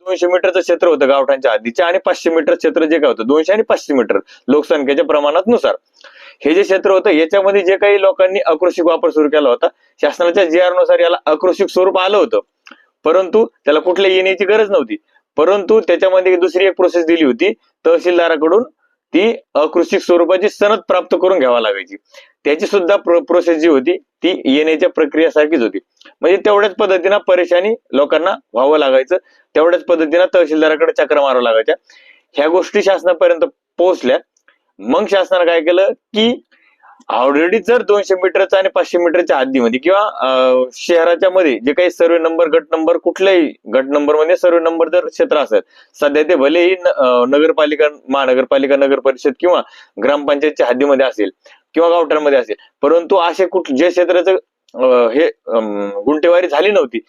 200 मीटरचं क्षेत्र होतं गावठाणच्या हद्दीच्या आणि 500 मीटर क्षेत्र जे काय होतं 200 आणि 500 मीटर लोकसंख्येच्या प्रमाणात नुसार हे जे क्षेत्र होतं याच्यामध्ये जे काही लोकांनी अकृषिक वापर सुरू केला होता शासनाच्या GR नुसार याला अकृषिक स्वरूप आलं होतं, परंतु त्याला कुठल्या येण्याची गरज नव्हती. परंतु त्याच्यामध्ये दुसरी एक प्रोसेस दिली होती, तहसीलदाराकडून ती अकृषिक स्वरूपाची सनद प्राप्त करून घ्यावा लागायची. त्याची सुद्धा प्रोसेस जी होती ती येण्याच्या प्रक्रियेसारखीच होती. म्हणजे तेवढ्याच पद्धतीनं परेशानी लोकांना व्हावं लागायचं, तेवढ्याच पद्धतीनं तहसीलदाराकडे चक्र मारावं लागायच्या. ह्या गोष्टी शासनापर्यंत पोहोचल्या. मग शासनाने काय केलं की ऑलरेडी जर 200 मीटरचा आणि 500 मीटरच्या हद्दीमध्ये किंवा शहराच्या मध्ये जे काही सर्वे नंबर गट नंबर कुठल्याही गट नंबर मध्ये सर्वे नंबर जर क्षेत्र असेल, सध्या ते भलेही नगरपालिका महानगरपालिका नगर परिषद किंवा ग्रामपंचायतच्या हद्दीमध्ये असेल किंवा गावठाणमध्ये असेल, परंतु असे जे क्षेत्राचं हे गुंठेवारी झाली नव्हती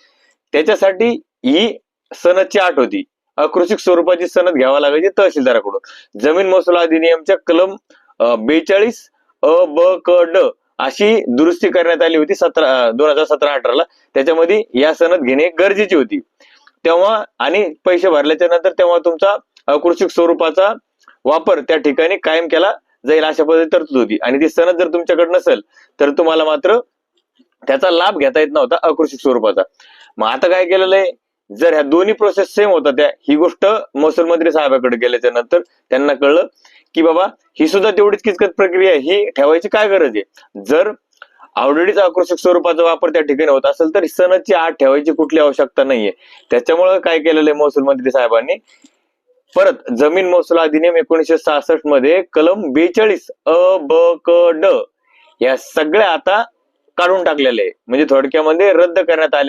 त्याच्यासाठी ही सनदची अट होती, अकृषिक स्वरूपाची सनद घ्यावा लागायची तहसीलदाराकडून. जमीन महसूल अधिनियमच्या कलम 42 अ ब क ड अशी दुरुस्ती करण्यात आली होती 2017-18 त्याच्यामध्ये या सनद घेणे गरजेची होती तेव्हा, आणि पैसे भरल्याच्या नंतर तेव्हा तुमचा अकृषिक स्वरूपाचा वापर त्या ठिकाणी कायम केला जाईल अशा पद्धती तरतूद होती. आणि ती सनद जर तुमच्याकडे नसेल तर तुम्हाला मात्र त्याचा लाभ घेता येत नव्हता अकृषिक स्वरूपाचा. मग आता काय केलेलं आहे, जर ह्या दोन्ही प्रोसेस सेम होता त्या, ही गोष्ट महसूल मंत्री साहेबांकडे गेल्याच्या नंतर त्यांना कळलं की बाबा ही सुद्धा तेवढीच किचकट प्रक्रिया आहे, ही ठेवायची काय गरज आहे. जर ऑलरेडीच अकृषिक स्वरूपाचा वापर त्या ठिकाणी होत असेल तर सनदची अट ठेवायची कुठली आवश्यकता नाहीये. त्याच्यामुळे काय केलेलं आहे महसूल मंत्री साहेबांनी, परत जमीन महसूल अधिनियम 1966 मध्ये कलम 42 अ ब क ड या सगळ्या आता काढून टाकलेल्या आहे, म्हणजे थोडक्यामध्ये रद्द करण्यात आले.